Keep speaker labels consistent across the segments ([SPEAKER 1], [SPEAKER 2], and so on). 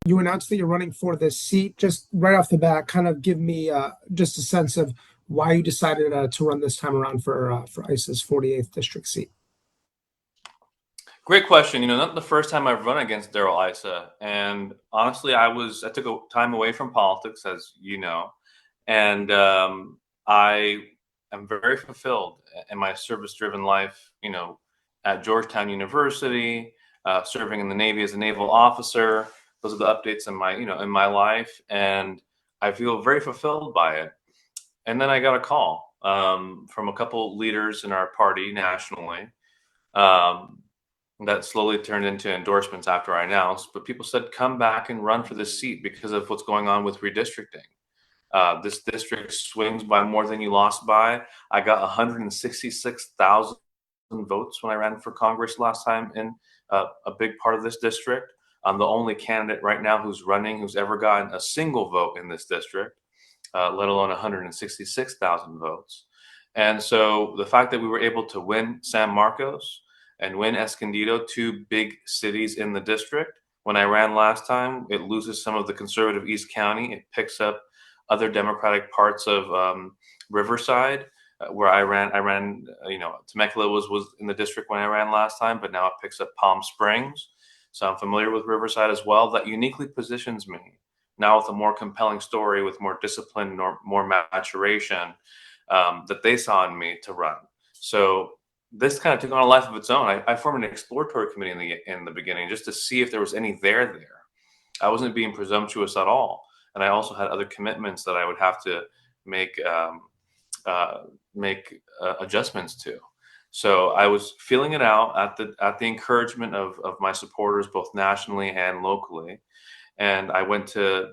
[SPEAKER 1] You announced that you're running for this seat. Just right off the bat, kind of give me just a sense of why you decided to run this time around for ICE's 48th district seat.
[SPEAKER 2] Great question. Not the first time I've run against Darrell Issa, and honestly, I took a time away from politics, as you know, and I am very fulfilled in my service-driven life. At Georgetown University, serving in the Navy as a naval officer. Those are the updates in my life, and I feel very fulfilled by it. And then I got a call from a couple leaders in our party nationally. Um, that slowly turned into endorsements after I announced. But people said, come back and run for this seat because of what's going on with redistricting. This district swings by more than you lost by. I got 166,000 votes when I ran for Congress last time in a big part of this district. I'm the only candidate right now who's running who's ever gotten a single vote in this district, let alone 166,000 votes. And so the fact that we were able to win San Marcos and win Escondido, two big cities in the district. When I ran last time, it loses some of the conservative East County. It picks up other Democratic parts of Riverside, where I ran. Temecula was in the district when I ran last time, but now it picks up Palm Springs. So I'm familiar with Riverside as well. That uniquely positions me now with a more compelling story, with more discipline, more maturation that they saw in me to run. So this kind of took on a life of its own. I formed an exploratory committee in the beginning just to see if there was any there. I wasn't being presumptuous at all, and I also had other commitments that I would have to make adjustments to. So I was feeling it out at the encouragement of my supporters, both nationally and locally. And I went to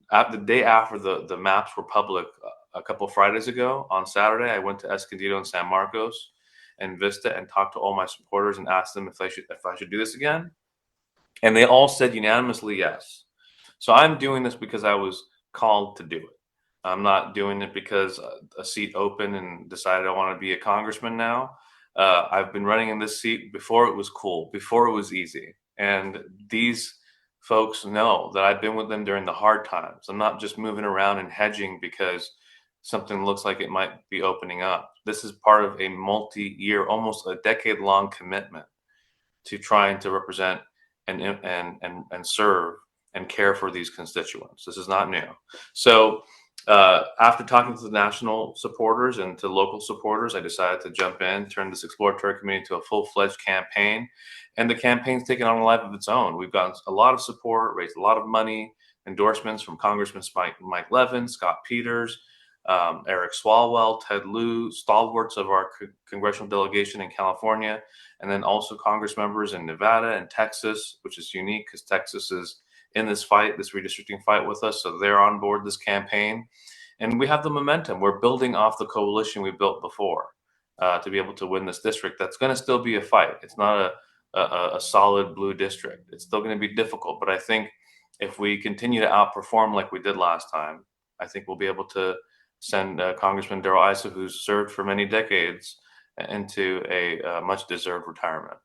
[SPEAKER 2] the day after the maps were public a couple of Fridays ago. On Saturday, I went to Escondido and San Marcos and Vista and talked to all my supporters and asked them if I should do this again. And they all said unanimously yes. So I'm doing this because I was called to do it. I'm not doing it because a seat opened and decided I want to be a congressman now. I've been running in this seat before it was cool, before it was easy. And these folks know that I've been with them during the hard times. I'm not just moving around and hedging because something looks like it might be opening up. This is part of a multi-year, almost a decade-long commitment to trying to represent and serve and care for these constituents. This is not new. So after talking to the national supporters and to local supporters, I decided to jump in, turn this exploratory committee into a full-fledged campaign. And the campaign's taken on a life of its own. We've gotten a lot of support, raised a lot of money, endorsements from Congressman Mike Levin, Scott Peters, Eric Swalwell, Ted Lieu, stalwarts of our congressional delegation in California, and then also Congress members in Nevada and Texas, which is unique because Texas is in this fight, this redistricting fight with us. So they're on board this campaign. And we have the momentum. We're building off the coalition we built before to be able to win this district. That's going to still be a fight. It's not a solid blue district. It's still going to be difficult. But I think if we continue to outperform like we did last time, I think we'll be able to send Congressman Darrell Issa, who's served for many decades, into a much-deserved retirement.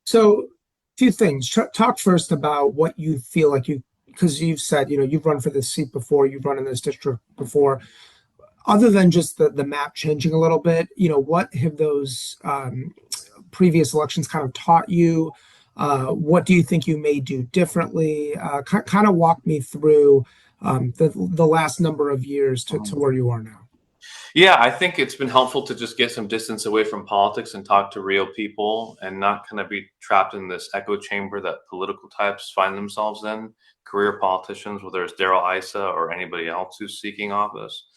[SPEAKER 1] So, few things. Talk first about what you feel like because you've said, you've run for this seat before, you've run in this district before. Other than just the map changing a little bit, what have those previous elections kind of taught you? What do you think you may do differently? Kind of walk me through the last number of years to where you are now.
[SPEAKER 2] Yeah, I think it's been helpful to just get some distance away from politics and talk to real people and not kind of be trapped in this echo chamber that political types find themselves in, career politicians, whether it's Darrell Issa or anybody else who's seeking office.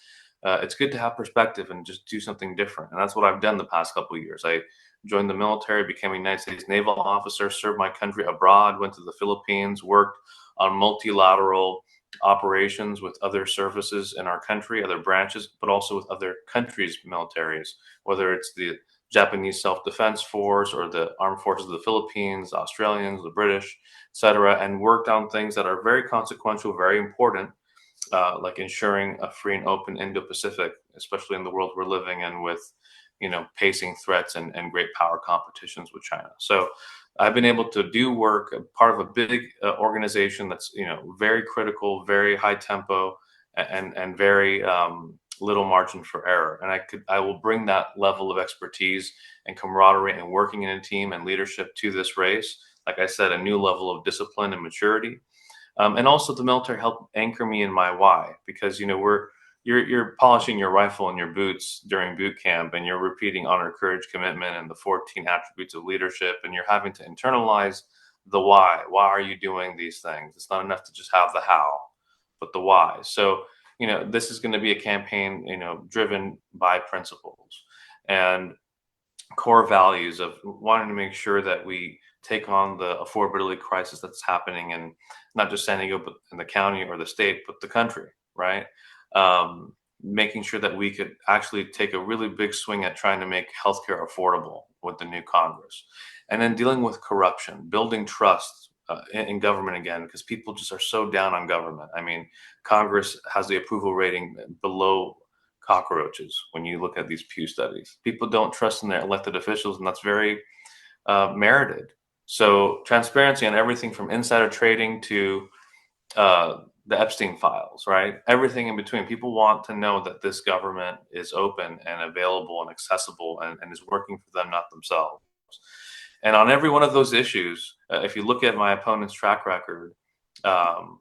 [SPEAKER 2] It's good to have perspective and just do something different. And that's what I've done the past couple of years. I joined the military, became a United States naval officer, served my country abroad, went to the Philippines, worked on multilateral operations with other services in our country, other branches, but also with other countries' militaries, whether it's the Japanese Self-Defense Force or the Armed Forces of the Philippines, the Australians, the British, etc., and worked on things that are very consequential, very important, like ensuring a free and open Indo-Pacific, especially in the world we're living in with, pacing threats and great power competitions with China. So I've been able to do work, part of a big organization that's, you know, very critical, very high tempo, and very little margin for error. And I will bring that level of expertise and camaraderie and working in a team and leadership to this race. Like I said, a new level of discipline and maturity. And also the military helped anchor me in my why, because, you know, you're polishing your rifle and your boots during boot camp, and you're repeating honor, courage, commitment, and the 14 attributes of leadership, and you're having to internalize the why. Why are you doing these things? It's not enough to just have the how, but the why. So, you know, this is going to be a campaign, you know, driven by principles and core values of wanting to make sure that we take on the affordability crisis that's happening in not just San Diego, but in the county or the state, but the country, right? Making sure that we could actually take a really big swing at trying to make healthcare affordable with the new Congress. And then dealing with corruption, building trust in government again, because people just are so down on government. I mean, Congress has the approval rating below cockroaches when you look at these Pew studies. People don't trust in their elected officials, and that's very merited. So transparency on everything from insider trading to the Epstein files, right? Everything in between. People want to know that this government is open and available and accessible and is working for them, not themselves. And on every one of those issues, if you look at my opponent's track record, um,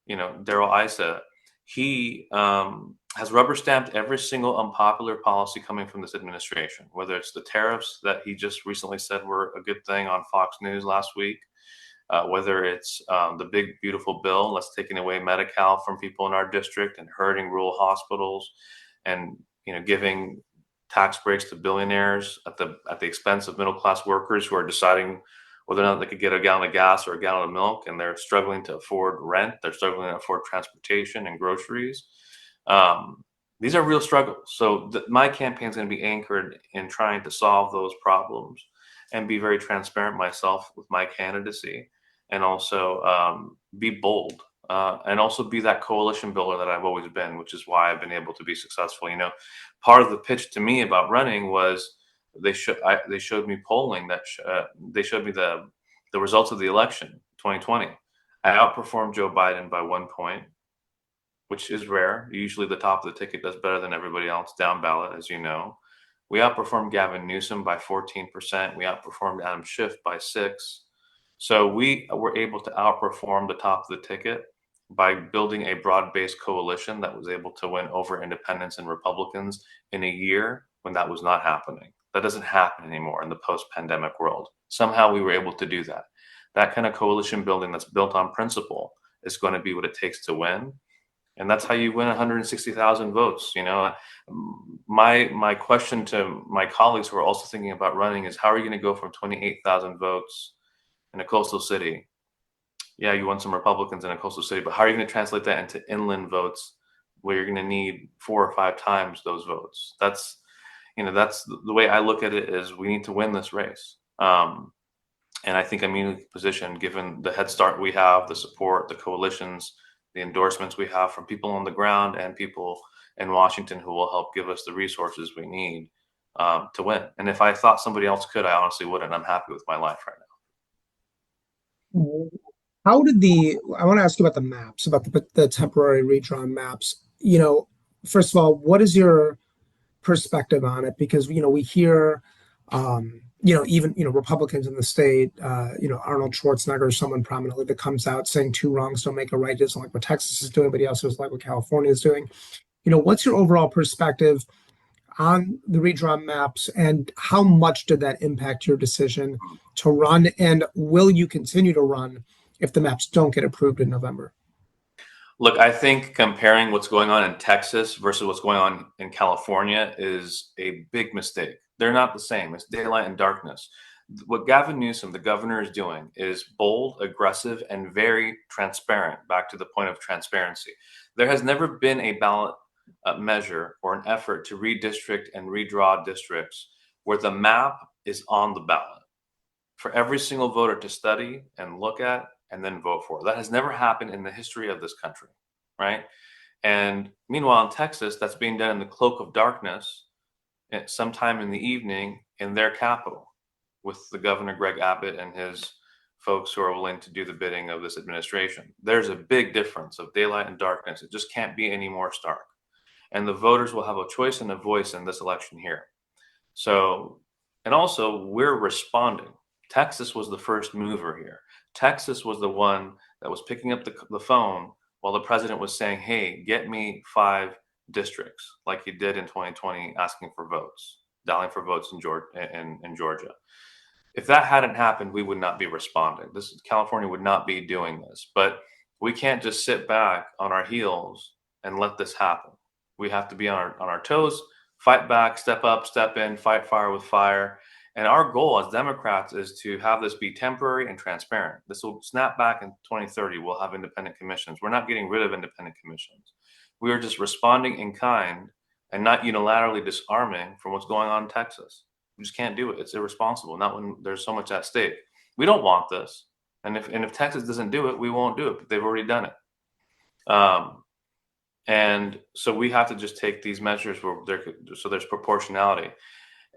[SPEAKER 2] you know, Darrell Issa, he has rubber stamped every single unpopular policy coming from this administration, whether it's the tariffs that he just recently said were a good thing on Fox News last week, whether it's the big, beautiful bill that's taking away Medi-Cal from people in our district and hurting rural hospitals, and, you know, giving tax breaks to billionaires at the expense of middle class workers who are deciding whether or not they could get a gallon of gas or a gallon of milk, and they're struggling to afford rent, they're struggling to afford transportation and groceries. These are real struggles. So my campaign is going to be anchored in trying to solve those problems and be very transparent myself with my candidacy, and also be bold, and also be that coalition builder that I've always been, which is why I've been able to be successful. You know, part of the pitch to me about running was they showed me polling that they showed me the results of the election 2020. I outperformed Joe Biden by 1 point, which is rare. Usually the top of the ticket does better than everybody else down ballot, as you know. We outperformed Gavin Newsom by 14%. We outperformed Adam Schiff by 6. So we were able to outperform the top of the ticket by building a broad-based coalition that was able to win over independents and Republicans in a year when that was not happening. That doesn't happen anymore in the post-pandemic world. Somehow we were able to do that. That kind of coalition building that's built on principle is going to be what it takes to win. And that's how you win 160,000 votes. You know, my question to my colleagues who are also thinking about running is, how are you going to go from 28,000 votes in a coastal city? Yeah, you won some Republicans in a coastal city, but how are you going to translate that into inland votes where you're going to need 4 or 5 times those votes? That's, you know, that's the way I look at it, is we need to win this race. And I think I'm uniquely positioned, given the head start we have, the support, the coalitions, the endorsements we have from people on the ground and people in Washington who will help give us the resources we need to win. And if I thought somebody else could, I honestly wouldn't. I'm happy with my life right
[SPEAKER 1] How did I want to ask you about the maps, about the temporary redrawn maps. You know, first of all, what is your perspective on it? Because, you know, we hear, even, Republicans in the state, Arnold Schwarzenegger is someone prominently that comes out saying two wrongs don't make a right. Doesn't like what Texas is doing, but he also doesn't like what California is doing. You know, what's your overall perspective on the redrawn maps, and how much did that impact your decision to run? And will you continue to run if the maps don't get approved in November?
[SPEAKER 2] Look, I think comparing what's going on in Texas versus what's going on in California is a big mistake. They're not the same. It's daylight and darkness. What Gavin Newsom, the governor, is doing is bold, aggressive, and very transparent. Back to the point of transparency. There has never been a ballot measure or an effort to redistrict and redraw districts where the map is on the ballot for every single voter to study and look at and then vote for. That has never happened in the history of this country, right? And meanwhile, in Texas, that's being done in the cloak of darkness, sometime in the evening in their capital, with the governor, Greg Abbott, and his folks who are willing to do the bidding of this administration. There's a big difference of daylight and darkness. It just can't be any more stark. And the voters will have a choice and a voice in this election here. So, and also we're responding. Texas was the first mover here. Texas was the one that was picking up the phone while the president was saying, hey, get me 5 districts, like he did in 2020, asking for votes, dialing for votes in Georgia. If that hadn't happened, we would not be responding. California would not be doing this. But we can't just sit back on our heels and let this happen. We have to be on our toes, fight back, step up, step in, fight fire with fire. And our goal as Democrats is to have this be temporary and transparent. This will snap back in 2030. We'll have independent commissions. We're not getting rid of independent commissions. We are just responding in kind and not unilaterally disarming from what's going on in Texas. We just can't do it. It's irresponsible, not when there's so much at stake. We don't want this. And if Texas doesn't do it, we won't do it. But they've already done it. And so we have to just take these measures so there's proportionality.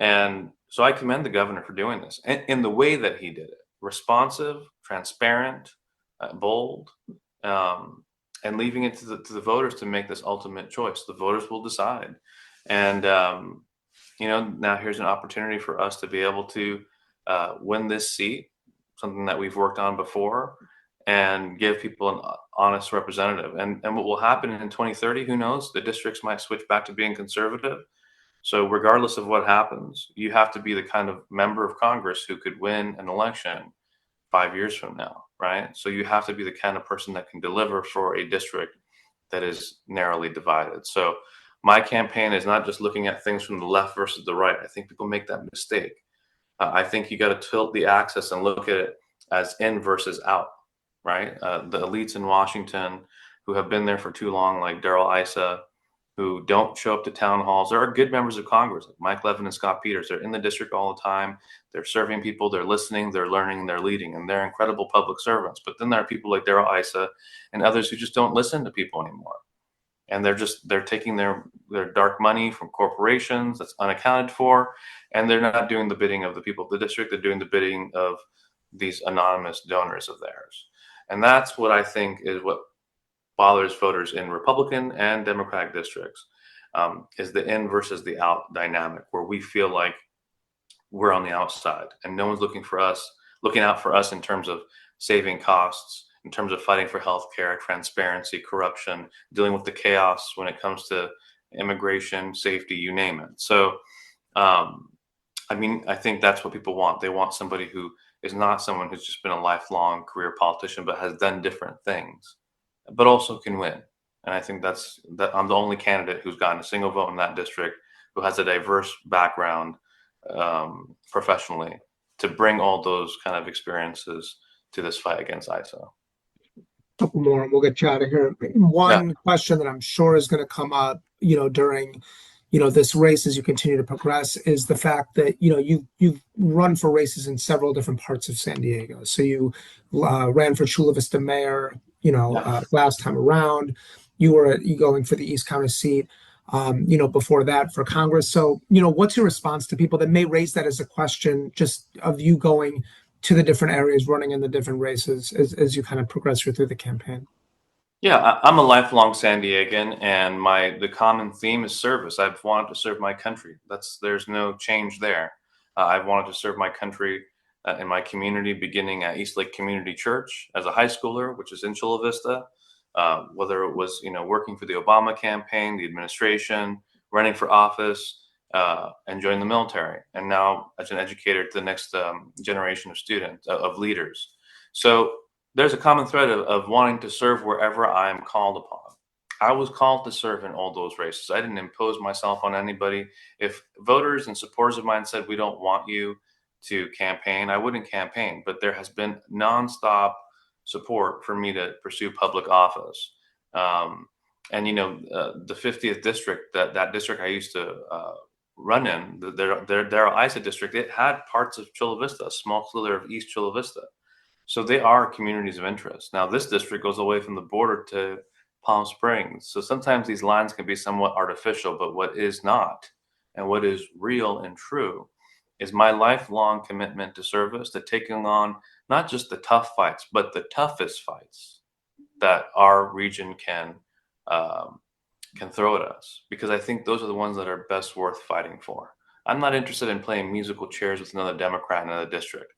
[SPEAKER 2] And so I commend the governor for doing this in the way that he did it: responsive, transparent, bold, and leaving it to the voters to make this ultimate choice. The voters will decide. And, now here's an opportunity for us to be able to win this seat, something that we've worked on before, and give people an honest representative. And what will happen in 2030, who knows? The districts might switch back to being conservative. So regardless of what happens, you have to be the kind of member of Congress who could win an election 5 years from now, right? So you have to be the kind of person that can deliver for a district that is narrowly divided. So my campaign is not just looking at things from the left versus the right. I think people make that mistake. I think you got to tilt the axis and look at it as in versus out, right? The elites in Washington who have been there for too long, like Darrell Issa, who don't show up to town halls. There are good members of Congress, like Mike Levin and Scott Peters. They're in the district all the time. They're serving people, they're listening, they're learning, they're leading, and they're incredible public servants. But then there are people like Darrell Issa and others who just don't listen to people anymore. And they're taking their dark money from corporations that's unaccounted for, and they're not doing the bidding of the people of the district. They're doing the bidding of these anonymous donors of theirs. And that's what I think is what bothers voters in Republican and Democratic districts, is the in versus the out dynamic, where we feel like we're on the outside and no one's looking out for us in terms of saving costs, in terms of fighting for healthcare, transparency, corruption, dealing with the chaos when it comes to immigration, safety, you name it. So, I think that's what people want. They want somebody who is not someone who's just been a lifelong career politician, but has done different things, but also can win. And I think that I'm the only candidate who's gotten a single vote in that district who has a diverse background professionally to bring all those kind of experiences to this fight against ISO.
[SPEAKER 1] Couple more and we'll get you out of here. One question that I'm sure is going to come up, during, this race as you continue to progress is the fact that, you've run for races in several different parts of San Diego. So you ran for Chula Vista mayor, last time around. You were going for the East County seat, before that for Congress. So, what's your response to people that may raise that as a question, just of you going to the different areas, running in the different races as you kind of progress through the campaign?
[SPEAKER 2] Yeah, I'm a lifelong San Diegan, and the common theme is service. I've wanted to serve my country. There's no change there. I've wanted to serve my country in my community, beginning at East Lake Community Church as a high schooler, which is in Chula Vista. Whether it was working for the Obama campaign, the administration, running for office, and joining the military, and now as an educator to the next generation of students, of leaders. So there's a common thread of wanting to serve wherever I am called upon. I was called to serve in all those races. I didn't impose myself on anybody. If voters and supporters of mine said, we don't want you to campaign, I wouldn't campaign. But there has been nonstop support for me to pursue public office. And the 50th district, that district I used to run in, the Darrell Issa district, it had parts of Chula Vista, a small slither of East Chula Vista. So they are communities of interest. Now this district goes away from the border to Palm Springs. So sometimes these lines can be somewhat artificial, but what is not and what is real and true is my lifelong commitment to service, to taking on not just the tough fights, but the toughest fights that our region um, can throw at us, because I think those are the ones that are best worth fighting for. I'm not interested in playing musical chairs with another Democrat in another district.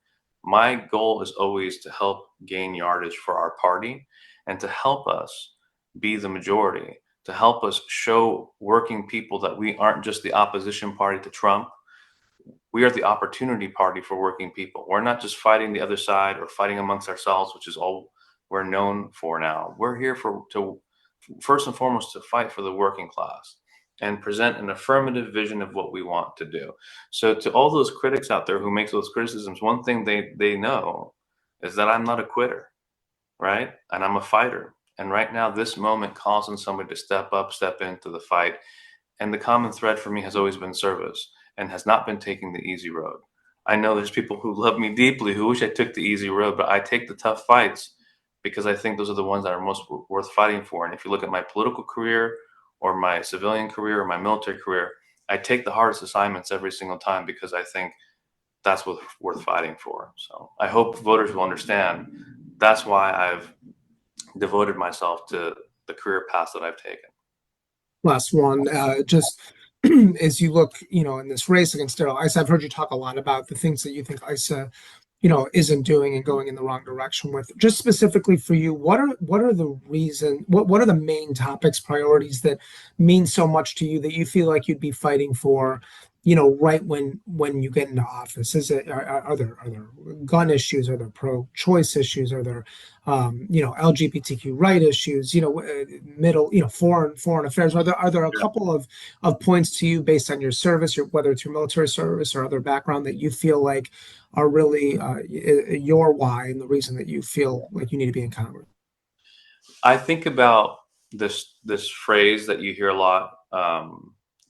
[SPEAKER 2] My goal is always to help gain yardage for our party and to help us be the majority, to help us show working people that we aren't just the opposition party to Trump. We are the opportunity party for working people. We're not just fighting the other side or fighting amongst ourselves, which is all we're known for now. We're here to first and foremost to fight for the working class and present an affirmative vision of what we want to do. So to all those critics out there who make those criticisms, one thing they know is that I'm not a quitter, right? And I'm a fighter. And right now, this moment calls on somebody to step up, step into the fight. And the common thread for me has always been service and has not been taking the easy road. I know there's people who love me deeply who wish I took the easy road, but I take the tough fights because I think those are the ones that are most worth fighting for. And if you look at my political career or my civilian career or my military career, I take the hardest assignments every single time because I think that's what's worth fighting for. So I hope voters will understand that's why I've devoted myself to the career path that I've taken.
[SPEAKER 1] Last one, just as you look, in this race against Darrell Issa, I've heard you talk a lot about the things that you think Issa, isn't doing and going in the wrong direction with. Just specifically for you, what are the what are the main topics, priorities that mean so much to you that you feel like you'd be fighting for, right when you get into office? Is it are there gun issues? Are there pro-choice issues? Are there LGBTQ right issues? Middle, foreign affairs. Are there a couple of points to you based on your service, or whether it's your military service or other background, that you feel like are really your why and the reason that you feel like you need to be in Congress?
[SPEAKER 2] I think about this phrase that you hear a lot,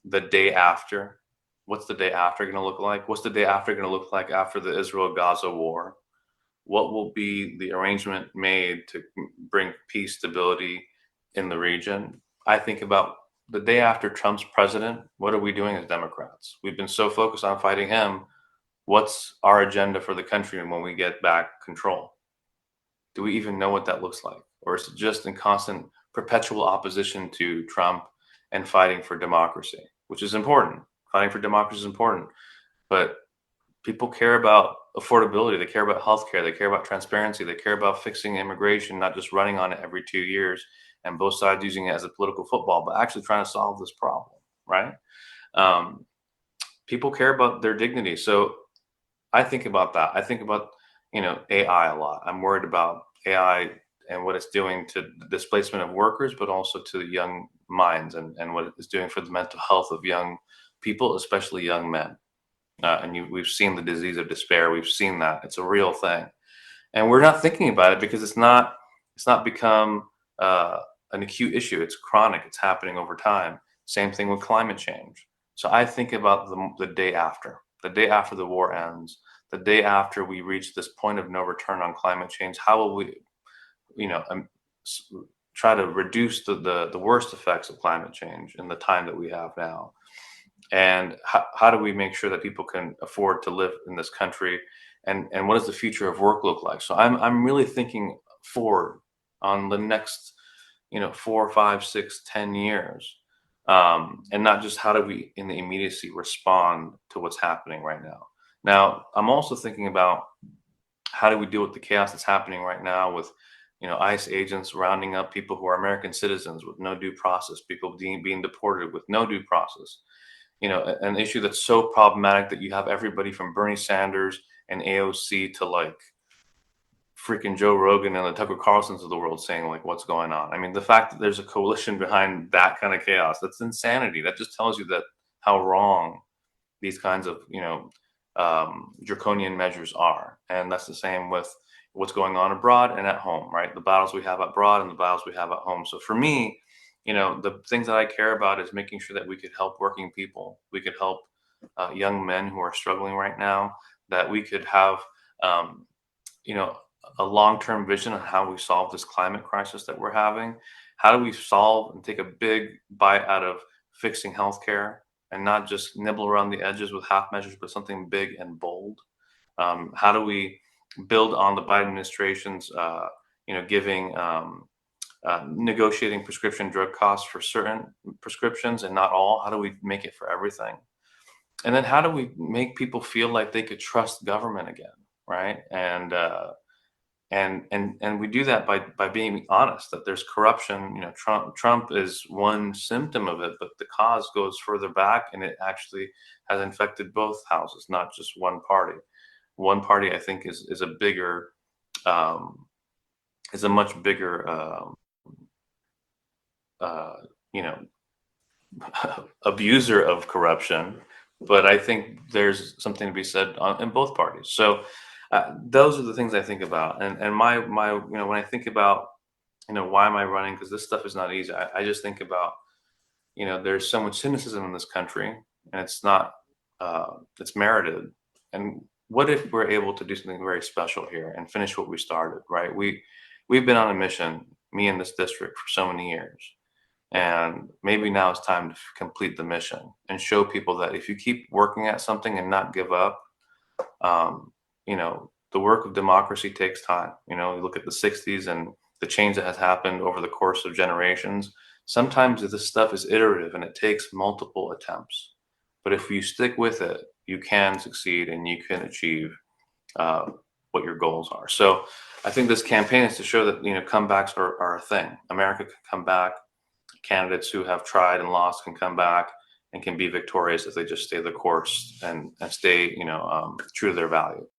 [SPEAKER 2] the day after. What's the day after going to look like? What's the day after going to look like after the Israel-Gaza war? What will be the arrangement made to bring peace, stability in the region? I think about the day after Trump's president. What are we doing as Democrats? We've been so focused on fighting him. What's our agenda for the country when we get back control? Do we even know what that looks like? Or is it just in constant perpetual opposition to Trump and fighting for democracy, which is important? Fighting for democracy is important, but people care about affordability. They care about healthcare. They care about transparency. They care about fixing immigration, not just running on it every 2 years and both sides using it as a political football, but actually trying to solve this problem, right? Um, People care about their dignity. So I think about that. I think about, AI a lot. I'm worried about AI and what it's doing to the displacement of workers, but also to young minds and what it's doing for the mental health of young people, especially young men. We've seen the disease of despair. We've seen that it's a real thing, and we're not thinking about it because it's not become an acute issue. It's chronic. It's happening over time. Same thing with climate change. So I think about the day after the war ends, the day after we reach this point of no return on climate change. How will we, you know, s- try to reduce the worst effects of climate change in the time that we have now? And how do we make sure that people can afford to live in this country, and what does the future of work look like? So I'm really thinking forward on the next 4, 5, 6, 10 years, and not just how do we in the immediacy respond to what's happening right now. Now I'm also thinking about how do we deal with the chaos that's happening right now with ICE agents rounding up people who are American citizens with no due process, people being deported with no due process. An issue that's so problematic that you have everybody from Bernie Sanders and AOC to like freaking Joe Rogan and the Tucker Carlsons of the world saying like what's going on. I mean, the fact that there's a coalition behind that kind of chaos, that's insanity. That just tells you that how wrong these kinds of draconian measures are. And that's the same with what's going on abroad and at home, right? The battles we have abroad and the battles we have at home. So for me, the things that I care about is making sure that we could help working people, we could help young men who are struggling right now, that we could have um, you know a long-term vision on how we solve this climate crisis that we're having. How do we solve and take a big bite out of fixing healthcare, and not just nibble around the edges with half measures, but something big and bold? How do we build on the Biden administration's, giving negotiating prescription drug costs for certain prescriptions and not all? How do we make it for everything? And then how do we make people feel like they could trust government again, right? And we do that by being honest that there's corruption. Trump is one symptom of it, but the cause goes further back, and it actually has infected both houses, not just one party. One party, I think, is a bigger is a much bigger you know abuser of corruption, but I think there's something to be said in both parties. So those are the things I think about, and my when I think about why am I running, because this stuff is not easy. I just think about there's so much cynicism in this country, and it's not it's merited. And what if we're able to do something very special here and finish what we started? Right? We've been on a mission, me and this district, for so many years. And maybe now it's time to complete the mission and show people that if you keep working at something and not give up, the work of democracy takes time. You look at the 60s and the change that has happened over the course of generations. Sometimes this stuff is iterative and it takes multiple attempts. But if you stick with it, you can succeed and you can achieve what your goals are. So I think this campaign is to show that, comebacks are a thing. America can come back. Candidates who have tried and lost can come back and can be victorious if they just stay the course and stay, true to their values.